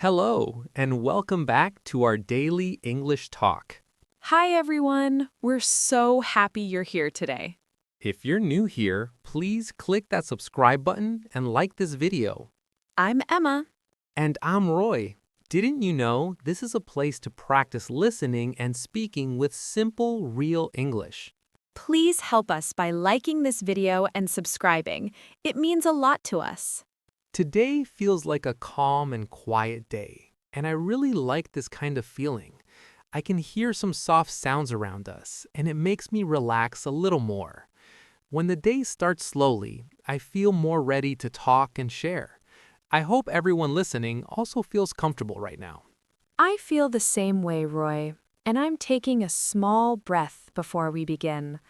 Hello, and welcome back to our daily English talk. Hi, everyone. We're so happy you're here today. If you're new here, please click that subscribe button and like this video. I'm Emma. And I'm Roy. Didn't you know this is a place to practice listening and speaking with simple, real English? Please help us by liking this video and subscribing. It means a lot to us. Today feels like a calm and quiet day, and I really like this kind of feeling. I can hear some soft sounds around us, and it makes me relax a little more. When the day starts slowly, I feel more ready to talk and share. I hope everyone listening also feels comfortable right now. I feel the same way, Roy, and I'm taking a small breath before we begin.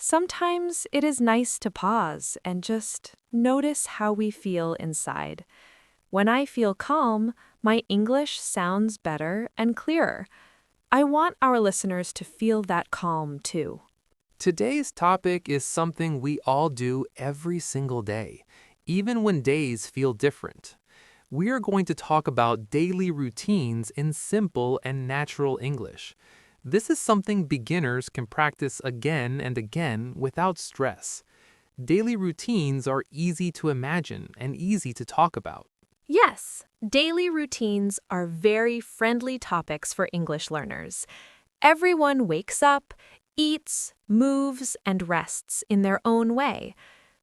Sometimes it is nice to pause and just notice how we feel inside. When I feel calm, my English sounds better and clearer. I want our listeners to feel that calm too. Today's topic is something we all do every single day, even when days feel different. We are going to talk about daily routines in simple and natural English. This is something beginners can practice again and again without stress. Daily routines are easy to imagine and easy to talk about. Yes, daily routines are very friendly topics for English learners. Everyone wakes up, eats, moves, and rests in their own way.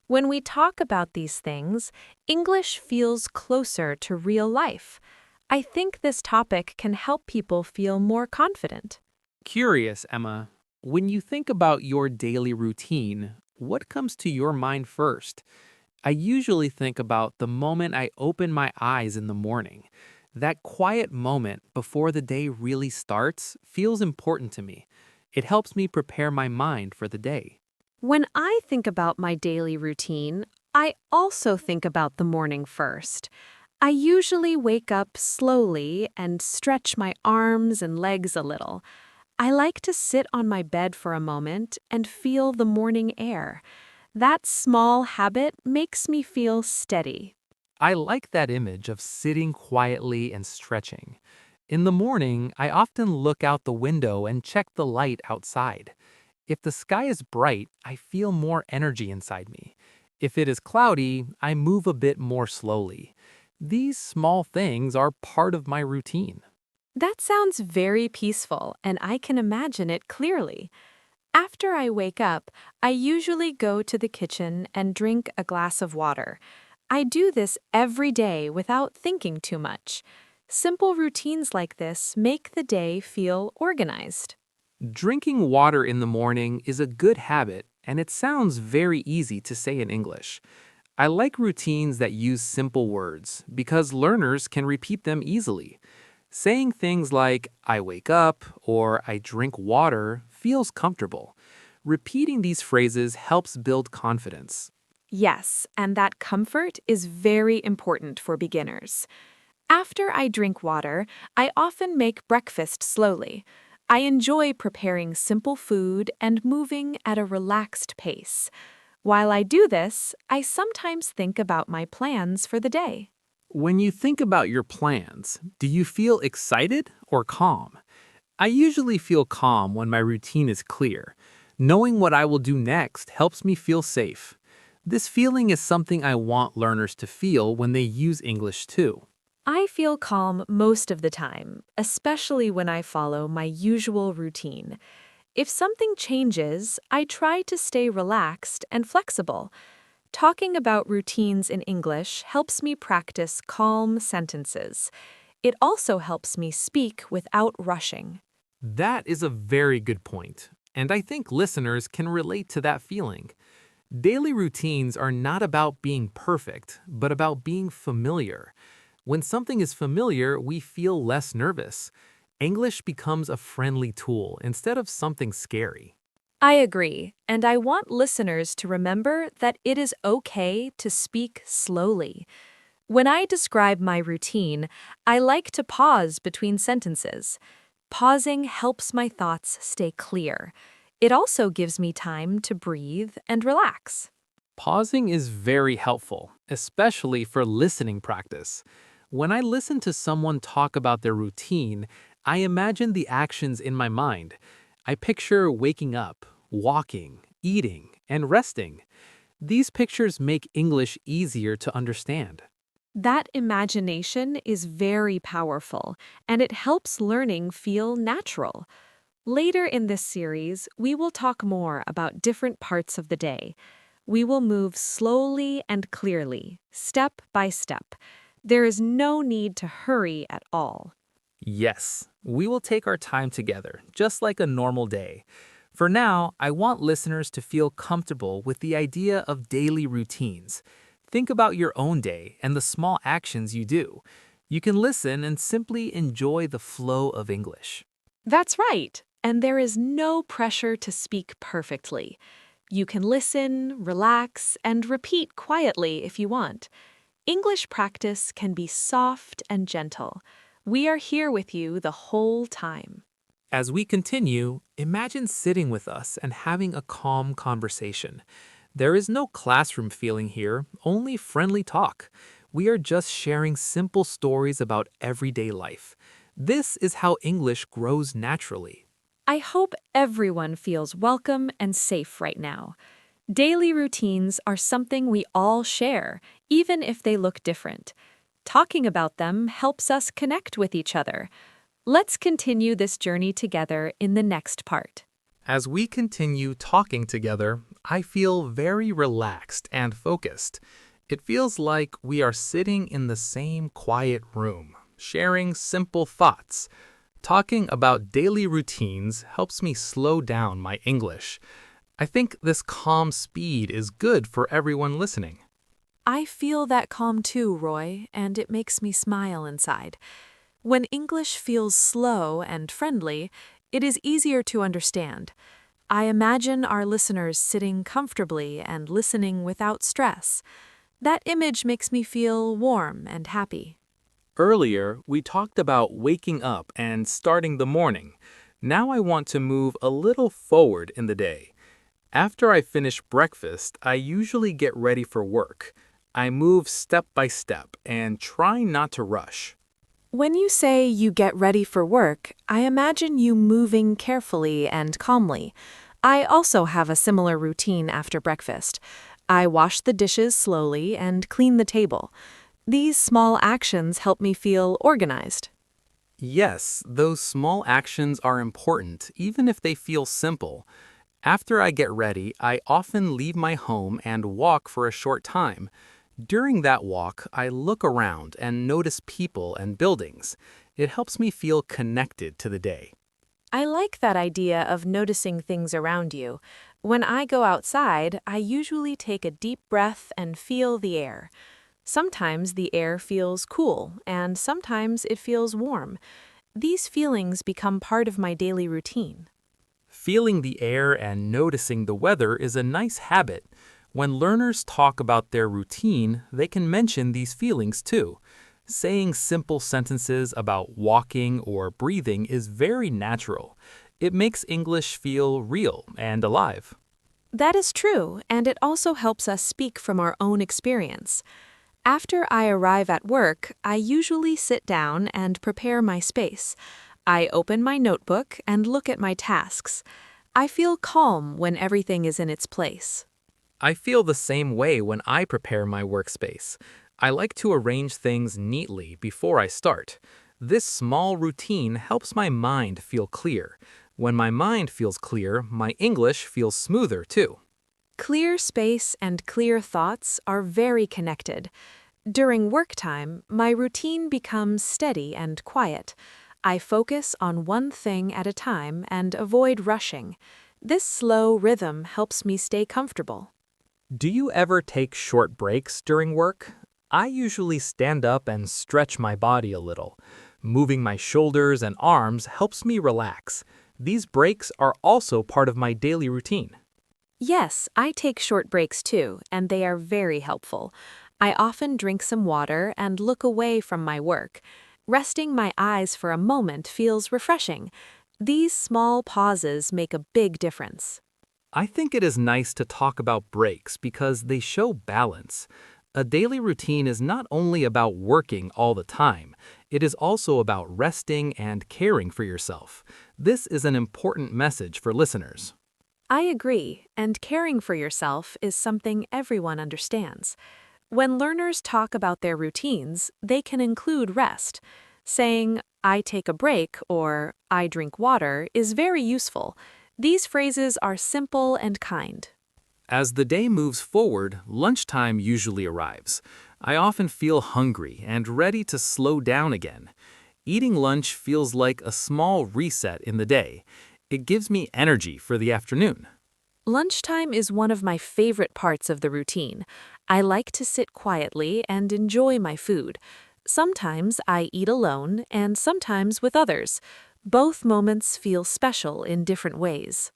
When we talk about these things, English feels closer to real life. I think this topic can help people feel more confident. Curious, Emma, when you think about your daily routine, what comes to your mind first? I usually think about the moment I open my eyes in the morning. That quiet moment before the day really starts feels important to me. It helps me prepare my mind for the day. When I think about my daily routine, I also think about the morning first. I usually wake up slowly and stretch my arms and legs a little. I like to sit on my bed for a moment and feel the morning air. That small habit makes me feel steady. I like that image of sitting quietly and stretching. In the morning, I often look out the window and check the light outside. If the sky is bright, I feel more energy inside me. If it is cloudy, I move a bit more slowly. These small things are part of my routine. That sounds very peaceful, and I can imagine it clearly. After I wake up, I usually go to the kitchen and drink a glass of water. I do this every day without thinking too much. Simple routines like this make the day feel organized. Drinking water in the morning is a good habit, and it sounds very easy to say in English. I like routines that use simple words because learners can repeat them easily. Saying things like, I wake up or I drink water feels comfortable. Repeating these phrases helps build confidence. Yes, and that comfort is very important for beginners. After I drink water, I often make breakfast slowly. I enjoy preparing simple food and moving at a relaxed pace. While I do this, I sometimes think about my plans for the day. When you think about your plans, do you feel excited or calm? I usually feel calm when my routine is clear. Knowing what I will do next helps me feel safe. This feeling is something I want learners to feel when they use English too. I feel calm most of the time, especially when I follow my usual routine. If something changes, I try to stay relaxed and flexible. Talking about routines in English helps me practice calm sentences. It also helps me speak without rushing. That is a very good point, and I think listeners can relate to that feeling. Daily routines are not about being perfect, but about being familiar. When something is familiar, we feel less nervous. English becomes a friendly tool instead of something scary. I agree, and I want listeners to remember that it is okay to speak slowly. When I describe my routine, I like to pause between sentences. Pausing helps my thoughts stay clear. It also gives me time to breathe and relax. Pausing is very helpful, especially for listening practice. When I listen to someone talk about their routine, I imagine the actions in my mind. I picture waking up, walking, eating, and resting. These pictures make English easier to understand. That imagination is very powerful, and it helps learning feel natural. Later in this series, we will talk more about different parts of the day. We will move slowly and clearly, step by step. There is no need to hurry at all. Yes, we will take our time together, just like a normal day. For now, I want listeners to feel comfortable with the idea of daily routines. Think about your own day and the small actions you do. You can listen and simply enjoy the flow of English. That's right, and there is no pressure to speak perfectly. You can listen, relax, and repeat quietly if you want. English practice can be soft and gentle. We are here with you the whole time. As we continue, imagine sitting with us and having a calm conversation. There is no classroom feeling here, only friendly talk. We are just sharing simple stories about everyday life. This is how English grows naturally. I hope everyone feels welcome and safe right now. Daily routines are something we all share, even if they look different. Talking about them helps us connect with each other. Let's continue this journey together in the next part. As we continue talking together, I feel very relaxed and focused. It feels like we are sitting in the same quiet room, sharing simple thoughts. Talking about daily routines helps me slow down my English. I think this calm speed is good for everyone listening. I feel that calm too, Roy, and it makes me smile inside. When English feels slow and friendly, it is easier to understand. I imagine our listeners sitting comfortably and listening without stress. That image makes me feel warm and happy. Earlier, we talked about waking up and starting the morning. Now I want to move a little forward in the day. After I finish breakfast, I usually get ready for work. I move step by step and try not to rush. When you say you get ready for work, I imagine you moving carefully and calmly. I also have a similar routine after breakfast. I wash the dishes slowly and clean the table. These small actions help me feel organized. Yes, those small actions are important, even if they feel simple. After I get ready, I often leave my home and walk for a short time. During that walk, I look around and notice people and buildings. It helps me feel connected to the day. I like that idea of noticing things around you. When I go outside, I usually take a deep breath and feel the air. Sometimes the air feels cool, and sometimes it feels warm. These feelings become part of my daily routine. Feeling the air and noticing the weather is a nice habit. When learners talk about their routine, they can mention these feelings too. Saying simple sentences about walking or breathing is very natural. It makes English feel real and alive. That is true, and it also helps us speak from our own experience. After I arrive at work, I usually sit down and prepare my space. I open my notebook and look at my tasks. I feel calm when everything is in its place. I feel the same way when I prepare my workspace. I like to arrange things neatly before I start. This small routine helps my mind feel clear. When my mind feels clear, my English feels smoother too. Clear space and clear thoughts are very connected. During work time, my routine becomes steady and quiet. I focus on one thing at a time and avoid rushing. This slow rhythm helps me stay comfortable. Do you ever take short breaks during work? I usually stand up and stretch my body a little. Moving my shoulders and arms helps me relax. These breaks are also part of my daily routine. Yes, I take short breaks too, and they are very helpful. I often drink some water and look away from my work. Resting my eyes for a moment feels refreshing. These small pauses make a big difference. I think it is nice to talk about breaks because they show balance. A daily routine is not only about working all the time, it is also about resting and caring for yourself. This is an important message for listeners. I agree, and caring for yourself is something everyone understands. When learners talk about their routines, they can include rest. Saying, I take a break or I drink water is very useful. These phrases are simple and kind. As the day moves forward, lunchtime usually arrives. I often feel hungry and ready to slow down again. Eating lunch feels like a small reset in the day. It gives me energy for the afternoon. Lunchtime is one of my favorite parts of the routine. I like to sit quietly and enjoy my food. Sometimes I eat alone and sometimes with others. Both moments feel special in different ways.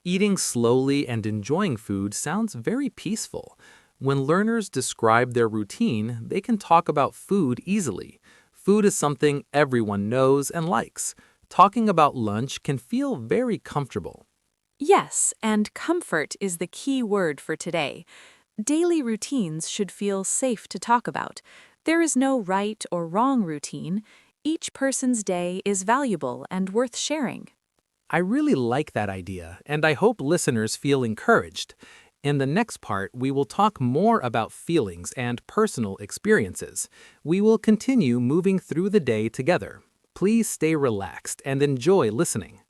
Eating slowly and enjoying food sounds very peaceful. When learners describe their routine, they can talk about food easily. Food is something everyone knows and likes. Talking about lunch can feel very comfortable. Yes, and comfort is the key word for today. Daily routines should feel safe to talk about. There is no right or wrong routine. Each person's day is valuable and worth sharing. I really like that idea, and I hope listeners feel encouraged. In the next part, we will talk more about feelings and personal experiences. We will continue moving through the day together. Please stay relaxed and enjoy listening.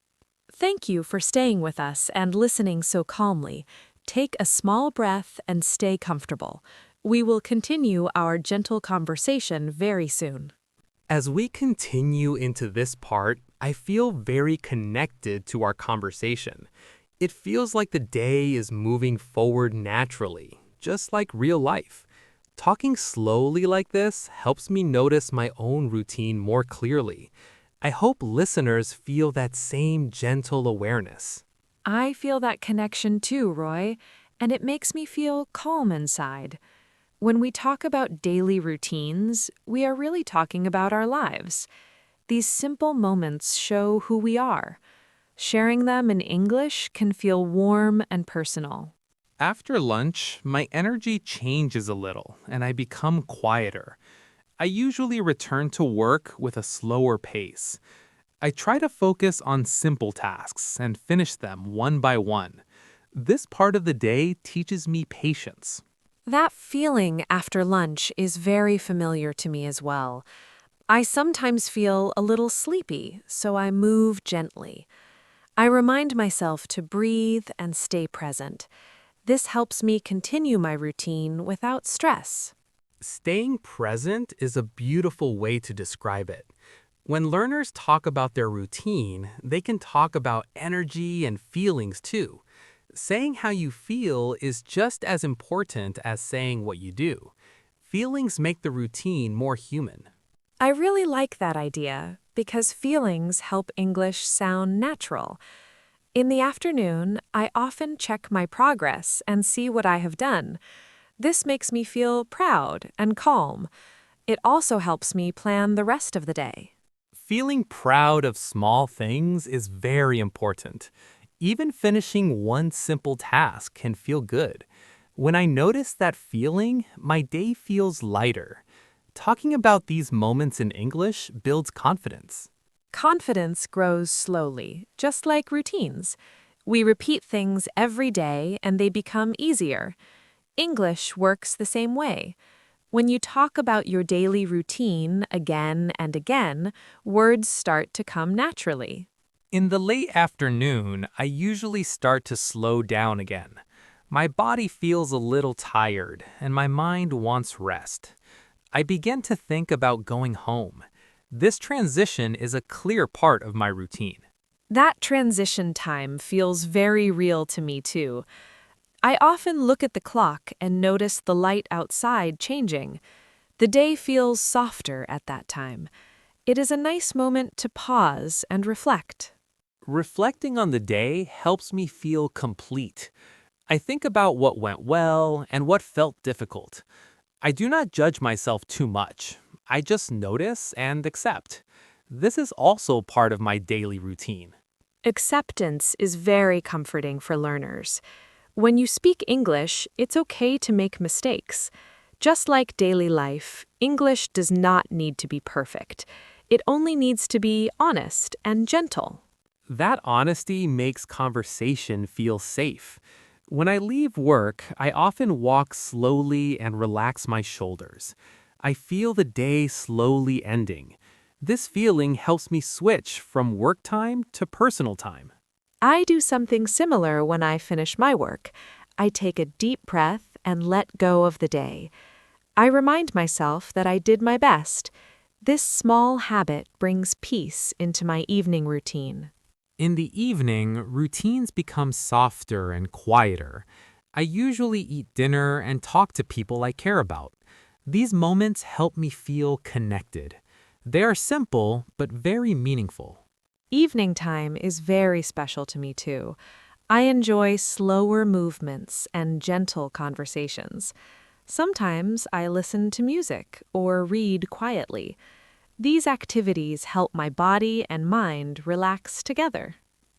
Thank you for staying with us and listening so calmly. Take a small breath and stay comfortable. We will continue our gentle conversation very soon. As we continue into this part, I feel very connected to our conversation. It feels like the day is moving forward naturally, just like real life. Talking slowly like this helps me notice my own routine more clearly. I hope listeners feel that same gentle awareness. I feel that connection too, Roy, and it makes me feel calm inside. When we talk about daily routines, we are really talking about our lives. These simple moments show who we are. Sharing them in English can feel warm and personal. After lunch, my energy changes a little and I become quieter. I usually return to work with a slower pace. I try to focus on simple tasks and finish them one by one. This part of the day teaches me patience. That feeling after lunch is very familiar to me as well. I sometimes feel a little sleepy, so I move gently. I remind myself to breathe and stay present. This helps me continue my routine without stress. Staying present is a beautiful way to describe it. When learners talk about their routine, they can talk about energy and feelings too. Saying how you feel is just as important as saying what you do. Feelings make the routine more human. I really like that idea because feelings help English sound natural. In the afternoon, I often check my progress and see what I have done. This makes me feel proud and calm. It also helps me plan the rest of the day. Feeling proud of small things is very important. Even finishing one simple task can feel good. When I notice that feeling, my day feels lighter. Talking about these moments in English builds confidence. Confidence grows slowly, just like routines. We repeat things every day and they become easier. English works the same way. When you talk about your daily routine again and again, words start to come naturally. In the late afternoon, I usually start to slow down again. My body feels a little tired and my mind wants rest. I begin to think about going home. This transition is a clear part of my routine. That transition time feels very real to me too. I often look at the clock and notice the light outside changing. The day feels softer at that time. It is a nice moment to pause and reflect. Reflecting on the day helps me feel complete. I think about what went well and what felt difficult. I do not judge myself too much. I just notice and accept. This is also part of my daily routine. Acceptance is very comforting for learners. When you speak English, it's okay to make mistakes. Just like daily life, English does not need to be perfect. It only needs to be honest and gentle. That honesty makes conversation feel safe. When I leave work, I often walk slowly and relax my shoulders. I feel the day slowly ending. This feeling helps me switch from work time to personal time. I do something similar when I finish my work. I take a deep breath and let go of the day. I remind myself that I did my best. This small habit brings peace into my evening routine. In the evening, routines become softer and quieter. I usually eat dinner and talk to people I care about. These moments help me feel connected. They are simple but very meaningful. Evening time is very special to me too. I enjoy slower movements and gentle conversations. Sometimes I listen to music or read quietly. These activities help my body and mind relax together.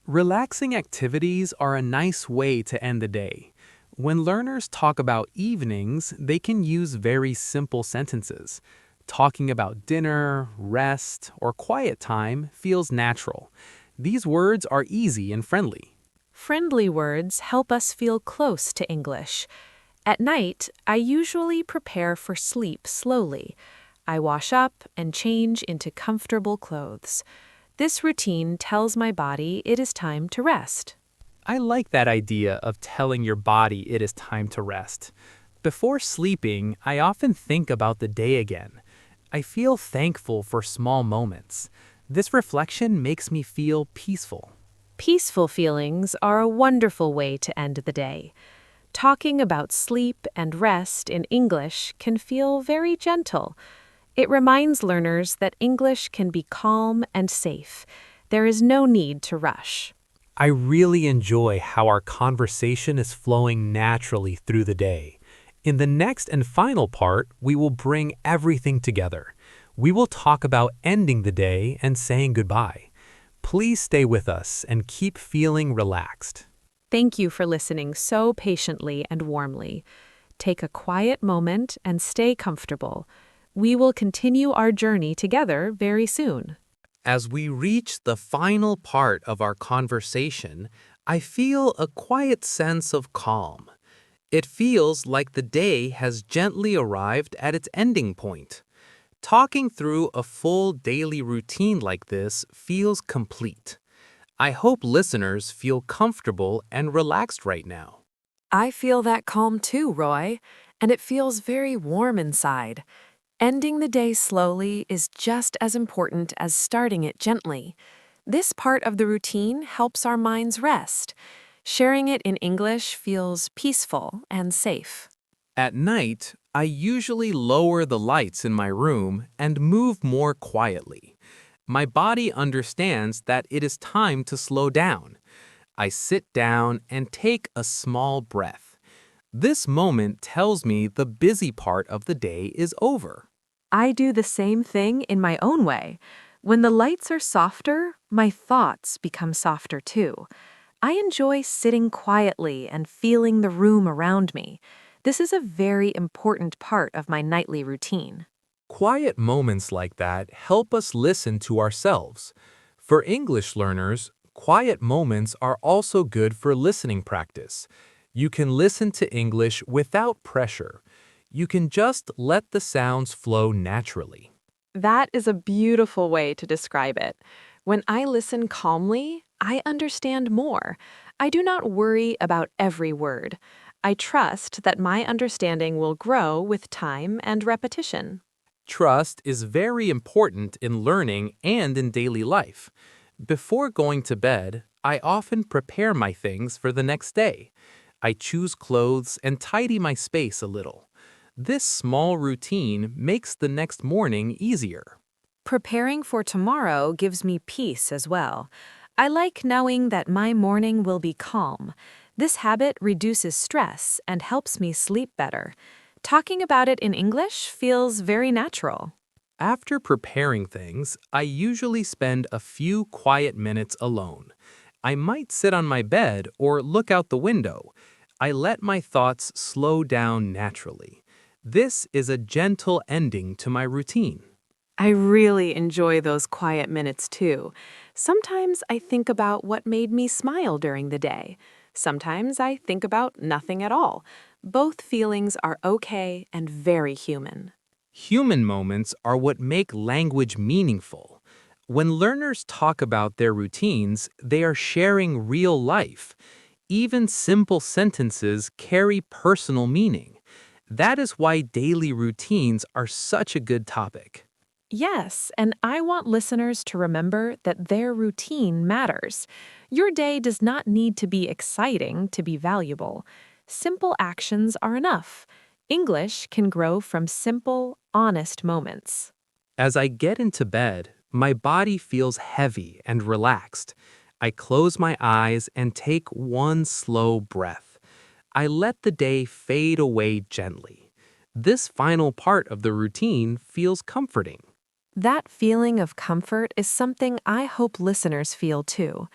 Relaxing activities are a nice way to end the day. When learners talk about evenings, they can use very simple sentences. Talking about dinner, rest, or quiet time feels natural. These words are easy and friendly. Friendly words help us feel close to English. At night, I usually prepare for sleep slowly. I wash up and change into comfortable clothes. This routine tells my body it is time to rest. I like that idea of telling your body it is time to rest. Before sleeping, I often think about the day again. I feel thankful for small moments. This reflection makes me feel peaceful. Peaceful feelings are a wonderful way to end the day. Talking about sleep and rest in English can feel very gentle. It reminds learners that English can be calm and safe. There is no need to rush. I really enjoy how our conversation is flowing naturally through the day. In the next and final part, we will bring everything together. We will talk about ending the day and saying goodbye. Please stay with us and keep feeling relaxed. Thank you for listening so patiently and warmly. Take a quiet moment and stay comfortable. We will continue our journey together very soon. As we reach the final part of our conversation, I feel a quiet sense of calm. It feels like the day has gently arrived at its ending point. Talking through a full daily routine like this feels complete. I hope listeners feel comfortable and relaxed right now. I feel that calm too, Roy, and it feels very warm inside. Ending the day slowly is just as important as starting it gently. This part of the routine helps our minds rest. Sharing it in English feels peaceful and safe. At night, I usually lower the lights in my room and move more quietly. My body understands that it is time to slow down. I sit down and take a small breath. This moment tells me the busy part of the day is over. I do the same thing in my own way. When the lights are softer, my thoughts become softer too. I enjoy sitting quietly and feeling the room around me. This is a very important part of my nightly routine. Quiet moments like that help us listen to ourselves. For English learners, quiet moments are also good for listening practice. You can listen to English without pressure. You can just let the sounds flow naturally. That is a beautiful way to describe it. When I listen calmly, I understand more. I do not worry about every word. I trust that my understanding will grow with time and repetition. Trust is very important in learning and in daily life. Before going to bed, I often prepare my things for the next day. I choose clothes and tidy my space a little. This small routine makes the next morning easier. Preparing for tomorrow gives me peace as well. I like knowing that my morning will be calm. This habit reduces stress and helps me sleep better. Talking about it in English feels very natural. After preparing things, I usually spend a few quiet minutes alone. I might sit on my bed or look out the window. I let my thoughts slow down naturally. This is a gentle ending to my routine. I really enjoy those quiet minutes too. Sometimes I think about what made me smile during the day. Sometimes I think about nothing at all. Both feelings are okay and very human. Human moments are what make language meaningful. When learners talk about their routines, they are sharing real life. Even simple sentences carry personal meaning. That is why daily routines are such a good topic. Yes, and I want listeners to remember that their routine matters. Your day does not need to be exciting to be valuable. Simple actions are enough. English can grow from simple, honest moments. As I get into bed, my body feels heavy and relaxed. I close my eyes and take one slow breath. I let the day fade away gently. This final part of the routine feels comforting. That feeling of comfort is something I hope listeners feel too.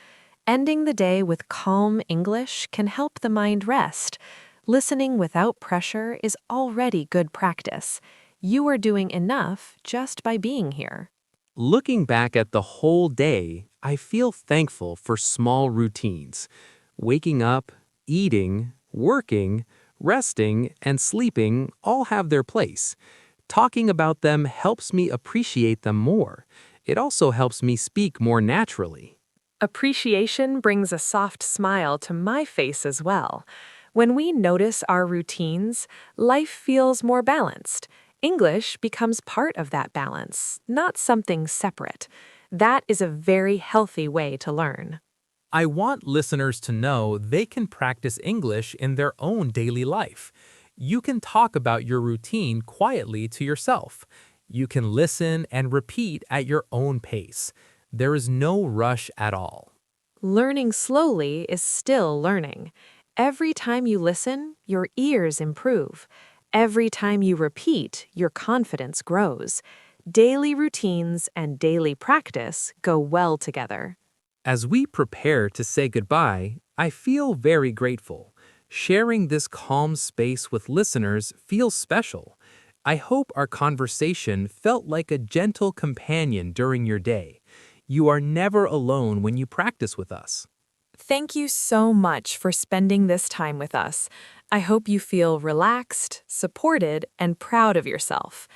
Ending the day with calm English can help the mind rest. Listening without pressure is already good practice. You are doing enough just by being here. Looking back at the whole day, I feel thankful for small routines. Waking up, eating, working, resting, and sleeping all have their place. Talking about them helps me appreciate them more. It also helps me speak more naturally. Appreciation brings a soft smile to my face as well. When we notice our routines, life feels more balanced. English becomes part of that balance, not something separate. That is a very healthy way to learn. I want listeners to know they can practice English in their own daily life. You can talk about your routine quietly to yourself. You can listen and repeat at your own pace. There is no rush at all. Learning slowly is still learning. Every time you listen, your ears improve. Every time you repeat, your confidence grows. Daily routines and daily practice go well together. As we prepare to say goodbye, I feel very grateful. Sharing this calm space with listeners feels special. I hope our conversation felt like a gentle companion during your day. You are never alone when you practice with us. Thank you so much for spending this time with us. I hope you feel relaxed, supported, and proud of yourself.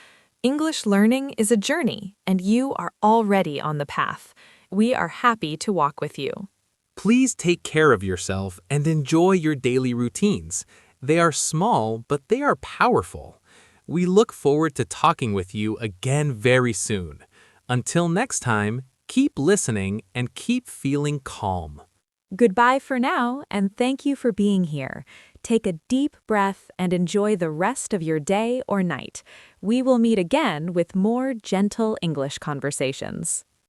English learning is a journey, and you are already on the path. We are happy to walk with you. Please take care of yourself and enjoy your daily routines. They are small, but they are powerful. We look forward to talking with you again very soon. Until next time, keep listening and keep feeling calm. Goodbye for now, and thank you for being here. Take a deep breath and enjoy the rest of your day or night. We will meet again with more gentle English conversations.